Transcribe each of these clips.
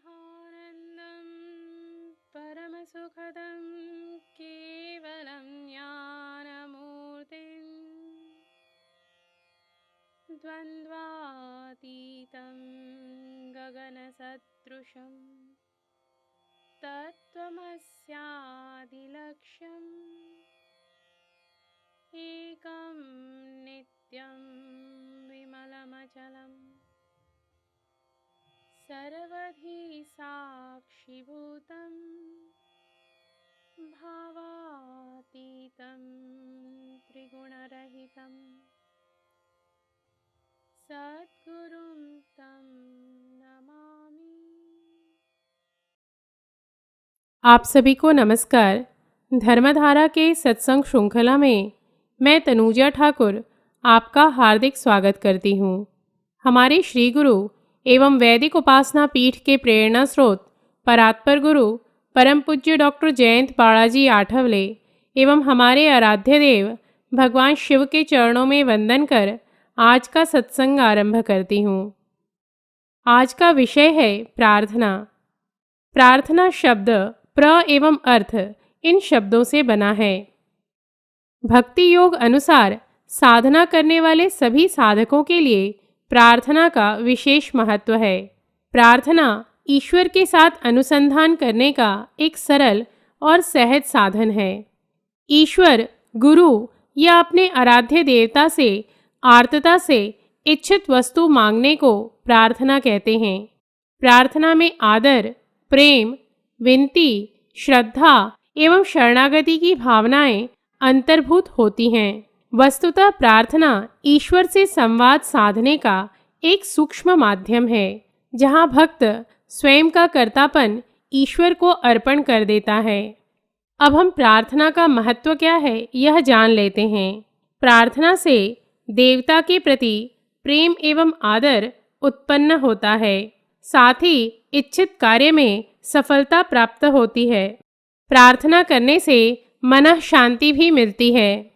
ब्रह्मानन्दं परमसुखदं केवलं ज्ञानमूर्तिं द्वन्द्वातीतं गगनसदृशं तत्त्वमस्यादिलक्ष्यम् एकं नित्यं विमलमचलम् सर्वधी साक्षिभूतं भावातीतं त्रिगुणरहितं सद्गुरुं तं नमामि। आप सभी को नमस्कार। धर्मधारा के सत्संग श्रृंखला में मैं तनुजा ठाकुर आपका हार्दिक स्वागत करती हूँ। हमारे श्री गुरु एवं वैदिक उपासना पीठ के प्रेरणा स्रोत परात्पर गुरु परम पूज्य डॉक्टर जयंत बाळाजी आठवले एवं हमारे आराध्य देव भगवान शिव के चरणों में वंदन कर आज का सत्संग आरंभ करती हूँ। आज का विषय है प्रार्थना। प्रार्थना शब्द प्र एवं अर्थ इन शब्दों से बना है। भक्ति योग अनुसार साधना करने वाले सभी साधकों के लिए प्रार्थना का विशेष महत्व है। प्रार्थना ईश्वर के साथ अनुसंधान करने का एक सरल और सहज साधन है। ईश्वर, गुरु या अपने आराध्य देवता से आर्तता से इच्छित वस्तु मांगने को प्रार्थना कहते हैं। प्रार्थना में आदर, प्रेम, विनती, श्रद्धा एवं शरणागति की भावनाएं अंतर्भूत होती हैं। वस्तुतः प्रार्थना ईश्वर से संवाद साधने का एक सूक्ष्म माध्यम है, जहाँ भक्त स्वयं का कर्तापन ईश्वर को अर्पण कर देता है। अब हम प्रार्थना का महत्व क्या है यह जान लेते हैं। प्रार्थना से देवता के प्रति प्रेम एवं आदर उत्पन्न होता है, साथ ही इच्छित कार्य में सफलता प्राप्त होती है। प्रार्थना करने से मन शांति भी मिलती है।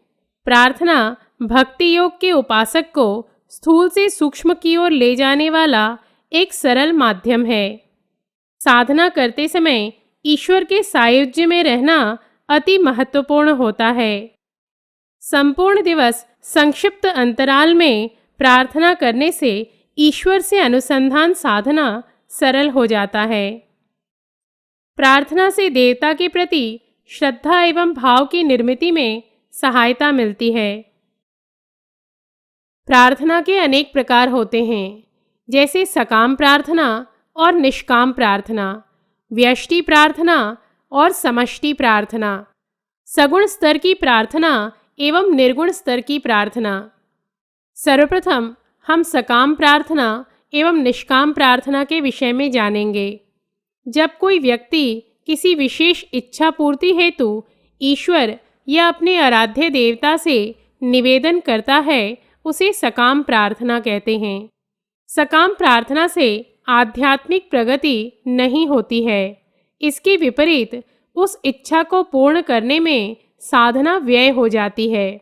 प्रार्थना भक्ति योग के उपासक को स्थूल से सूक्ष्म की ओर ले जाने वाला एक सरल माध्यम है। साधना करते समय ईश्वर के सायुज्य में रहना अति महत्वपूर्ण होता है। संपूर्ण दिवस संक्षिप्त अंतराल में प्रार्थना करने से ईश्वर से अनुसंधान साधना सरल हो जाता है। प्रार्थना से देवता के प्रति श्रद्धा एवं भाव की निर्मिति में सहायता मिलती है। प्रार्थना के अनेक प्रकार होते हैं, जैसे सकाम प्रार्थना और निष्काम प्रार्थना, व्यष्टि प्रार्थना और समष्टि प्रार्थना, सगुण स्तर की प्रार्थना एवं निर्गुण स्तर की प्रार्थना। सर्वप्रथम हम सकाम प्रार्थना एवं निष्काम प्रार्थना के विषय में जानेंगे। जब कोई व्यक्ति किसी विशेष इच्छा पूर्ति हेतु ईश्वर या अपने आराध्य देवता से निवेदन करता है, उसे सकाम प्रार्थना कहते हैं। सकाम प्रार्थना से आध्यात्मिक प्रगति नहीं होती है। इसके विपरीत उस इच्छा को पूर्ण करने में साधना व्यय हो जाती है।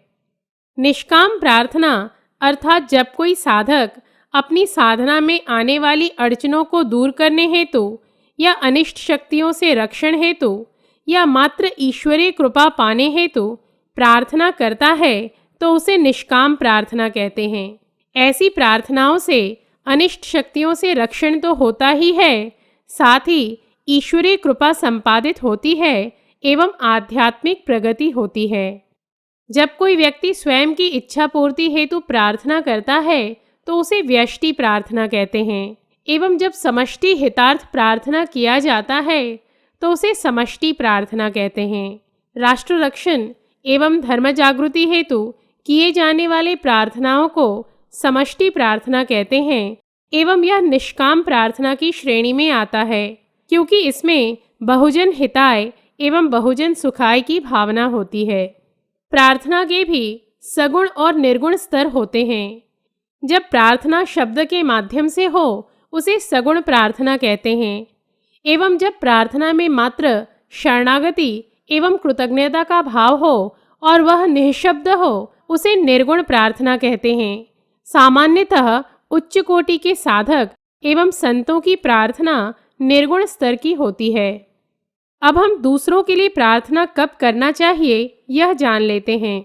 निष्काम प्रार्थना अर्थात जब कोई साधक अपनी साधना में आने वाली अड़चनों को दूर करने हेतु या अनिष्ट शक्तियों से रक्षण हेतु या मात्र ईश्वरीय कृपा पाने हेतु प्रार्थना करता है, तो उसे निष्काम प्रार्थना कहते हैं। ऐसी प्रार्थनाओं से अनिष्ट शक्तियों से रक्षण तो होता ही है, साथ ही ईश्वरीय कृपा संपादित होती है एवं आध्यात्मिक प्रगति होती है। जब कोई व्यक्ति स्वयं की इच्छा पूर्ति हेतु प्रार्थना करता है, तो उसे व्यष्टि प्रार्थना कहते हैं, एवं जब समष्टि हितार्थ प्रार्थना किया जाता है, तो उसे समष्टि प्रार्थना कहते हैं। राष्ट्र रक्षण एवं धर्म जागृति हेतु किए जाने वाले प्रार्थनाओं को समष्टि प्रार्थना कहते हैं, एवं यह निष्काम प्रार्थना की श्रेणी में आता है, क्योंकि इसमें बहुजन हिताय एवं बहुजन सुखाय की भावना होती है। प्रार्थना के भी सगुण और निर्गुण स्तर होते हैं। जब प्रार्थना शब्द के माध्यम से हो, उसे सगुण प्रार्थना कहते हैं, एवं जब प्रार्थना में मात्र शरणागति एवं कृतज्ञता का भाव हो और वह निःशब्द हो, उसे निर्गुण प्रार्थना कहते हैं। सामान्यतः उच्च कोटि के साधक एवं संतों की प्रार्थना निर्गुण स्तर की होती है। अब हम दूसरों के लिए प्रार्थना कब करना चाहिए यह जान लेते हैं।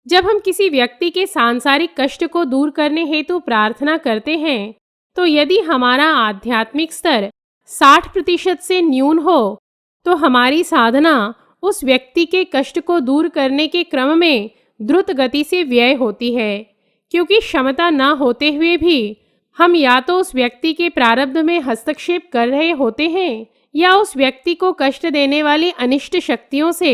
जब हम किसी व्यक्ति के सांसारिक कष्ट को दूर करने हेतु प्रार्थना करते हैं, तो यदि हमारा आध्यात्मिक स्तर 60% से न्यून हो, तो हमारी साधना उस व्यक्ति के कष्ट को दूर करने के क्रम में द्रुत गति से व्यय होती है, क्योंकि क्षमता न होते हुए भी हम या तो उस व्यक्ति के प्रारब्ध में हस्तक्षेप कर रहे होते हैं या उस व्यक्ति को कष्ट देने वाली अनिष्ट शक्तियों से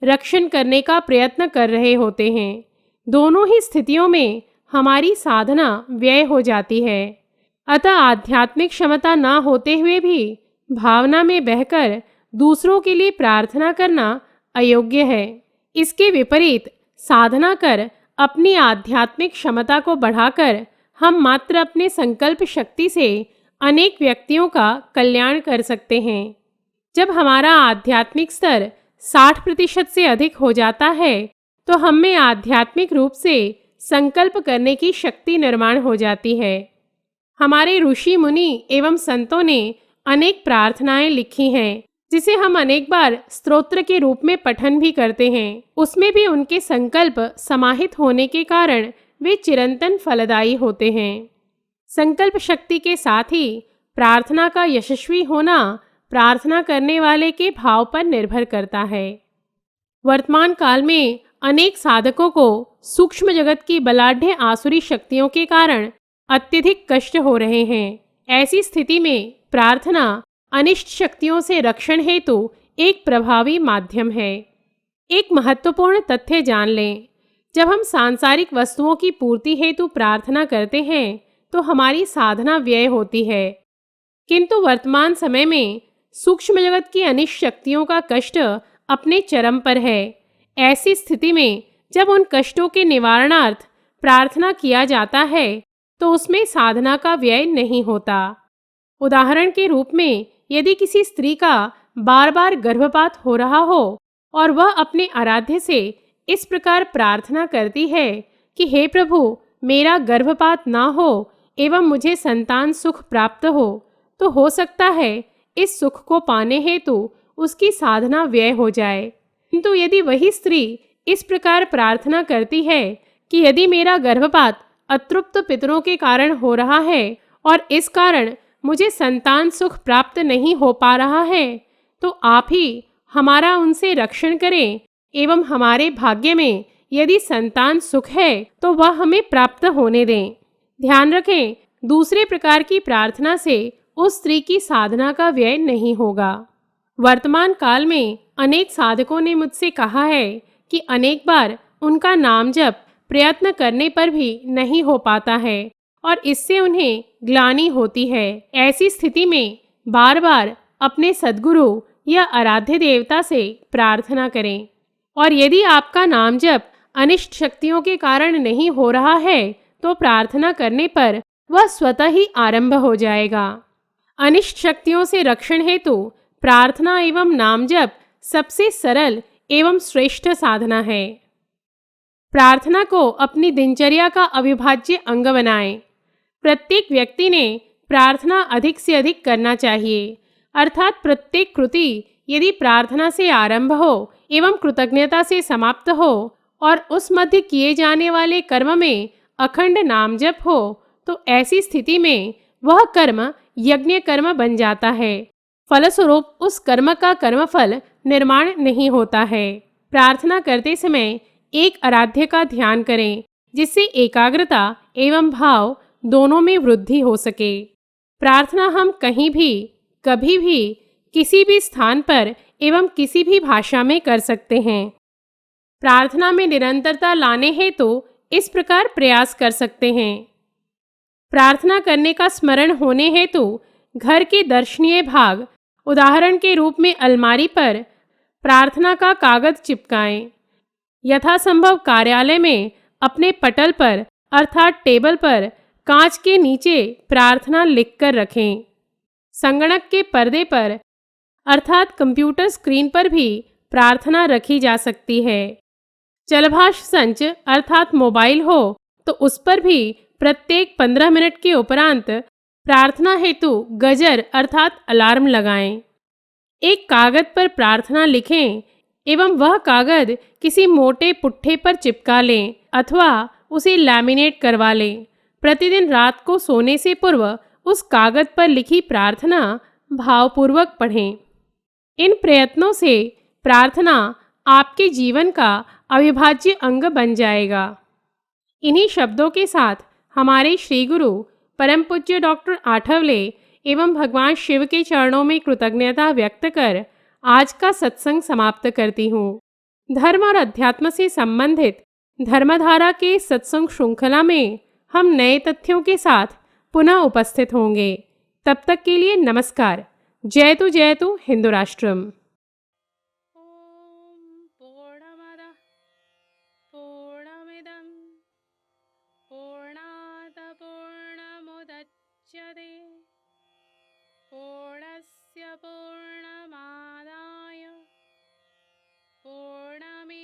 रक्षण करने का प्रयत्न कर रहे होते हैं। दोनों ही स्थितियों में हमारी साधना व्यय हो जाती है। अतः आध्यात्मिक क्षमता न होते हुए भी भावना में बहकर दूसरों के लिए प्रार्थना करना अयोग्य है। इसके विपरीत साधना कर अपनी आध्यात्मिक क्षमता को बढ़ाकर हम मात्र अपने संकल्प शक्ति से अनेक व्यक्तियों का कल्याण कर सकते हैं। जब हमारा आध्यात्मिक स्तर 60% से अधिक हो जाता है, तो हम में आध्यात्मिक रूप से संकल्प करने की शक्ति निर्माण हो जाती है। हमारे ऋषि मुनि एवं संतों ने अनेक प्रार्थनाएं लिखी हैं, जिसे हम अनेक बार स्तोत्र के रूप में पठन भी करते हैं। उसमें भी उनके संकल्प समाहित होने के कारण वे चिरंतन फलदायी होते हैं। संकल्प शक्ति के साथ ही प्रार्थना का यशस्वी होना प्रार्थना करने वाले के भाव पर निर्भर करता है। वर्तमान काल में अनेक साधकों को सूक्ष्म जगत की बलाढ्य आसुरी शक्तियों के कारण अत्यधिक कष्ट हो रहे हैं। ऐसी स्थिति में प्रार्थना अनिष्ट शक्तियों से रक्षण हेतु एक प्रभावी माध्यम है। एक महत्वपूर्ण तथ्य जान लें, जब हम सांसारिक वस्तुओं की पूर्ति हेतु प्रार्थना करते हैं तो हमारी साधना व्यय होती है, किंतु वर्तमान समय में सूक्ष्म जगत की अनिष्ट शक्तियों का कष्ट अपने चरम पर है। ऐसी स्थिति में जब उन कष्टों के निवारणार्थ प्रार्थना किया जाता है तो उसमें साधना का व्यय नहीं होता। उदाहरण के रूप में यदि किसी स्त्री का बार बार गर्भपात हो रहा हो और वह अपने आराध्य से इस प्रकार प्रार्थना करती है कि हे प्रभु, मेरा गर्भपात ना हो एवं मुझे संतान सुख प्राप्त हो सकता है इस सुख को पाने हेतु उसकी साधना व्यय हो जाए। किंतु यदि वही स्त्री इस प्रकार प्रार्थना करती है कि यदि मेरा गर्भपात अतृप्त पितरों के कारण हो रहा है और इस कारण मुझे संतान सुख प्राप्त नहीं हो पा रहा है, तो आप ही हमारा उनसे रक्षण करें एवं हमारे भाग्य में यदि संतान सुख है तो वह हमें प्राप्त होने दें। ध्यान रखें, दूसरे प्रकार की प्रार्थना से उस स्त्री की साधना का व्यय नहीं होगा। वर्तमान काल में अनेक साधकों ने मुझसे कहा है कि अनेक बार उनका नाम जप प्रयत्न करने पर भी नहीं हो पाता है और इससे उन्हें ग्लानि होती है। ऐसी स्थिति में बार बार अपने सद्गुरु या आराध्य देवता से प्रार्थना करें, और यदि आपका नाम जप अनिष्ट शक्तियों के कारण नहीं हो रहा है तो प्रार्थना करने पर वह स्वतः ही आरंभ हो जाएगा। अनिष्ट शक्तियों से रक्षण हेतु प्रार्थना एवं नाम जप सबसे सरल एवं श्रेष्ठ साधना है। प्रार्थना को अपनी दिनचर्या का अविभाज्य अंग बनाएं। प्रत्येक व्यक्ति ने प्रार्थना अधिक से अधिक करना चाहिए, अर्थात प्रत्येक कृति यदि प्रार्थना से आरंभ हो एवं कृतज्ञता से समाप्त हो और उस मध्य किए जाने वाले कर्म में अखंड नाम जप हो, तो ऐसी स्थिति में वह कर्म यज्ञ कर्म बन जाता है। फलस्वरूप उस कर्म का कर्मफल निर्माण नहीं होता है। प्रार्थना करते समय एक आराध्य का ध्यान करें, जिससे एकाग्रता एवं भाव दोनों में वृद्धि हो सके। प्रार्थना हम कहीं भी, कभी भी, किसी भी स्थान पर एवं किसी भी भाषा में कर सकते हैं। प्रार्थना में निरंतरता लाने हेतु इस प्रकार प्रयास कर सकते हैं। प्रार्थना करने का स्मरण होने हेतु घर के दर्शनीय भाग, उदाहरण के रूप में अलमारी पर प्रार्थना का कागज चिपकाएं। यथासंभव कार्यालय में अपने पटल पर अर्थात टेबल पर कांच के नीचे प्रार्थना लिखकर रखें। संगणक के पर्दे पर अर्थात कंप्यूटर स्क्रीन पर भी प्रार्थना रखी जा सकती है। चलभाष संच अर्थात मोबाइल हो तो उस पर भी प्रत्येक 15 मिनट के उपरांत प्रार्थना हेतु गजर अर्थात अलार्म लगाएं। एक कागज पर प्रार्थना लिखें एवं वह कागज किसी मोटे पुट्ठे पर चिपका लें अथवा उसे लैमिनेट करवा लें। प्रतिदिन रात को सोने से पूर्व उस कागज पर लिखी प्रार्थना भावपूर्वक पढ़ें। इन प्रयत्नों से प्रार्थना आपके जीवन का अविभाज्य अंग बन जाएगा। इन्हीं शब्दों के साथ हमारे श्री गुरु परम पूज्य डॉक्टर आठवले एवं भगवान शिव के चरणों में कृतज्ञता व्यक्त कर आज का सत्संग समाप्त करती हूँ। धर्म और अध्यात्म से संबंधित धर्मधारा के सत्संग श्रृंखला में हम नए तथ्यों के साथ पुनः उपस्थित होंगे। तब तक के लिए नमस्कार। जयतु हिंदू राष्ट्रम। ॐ पूर्णमदः पूर्णमिदं पूर्णात् पूर्णमुदच्यते पूर्णस्य पूर्णमादाय पूर्णमेवावशिष्यते।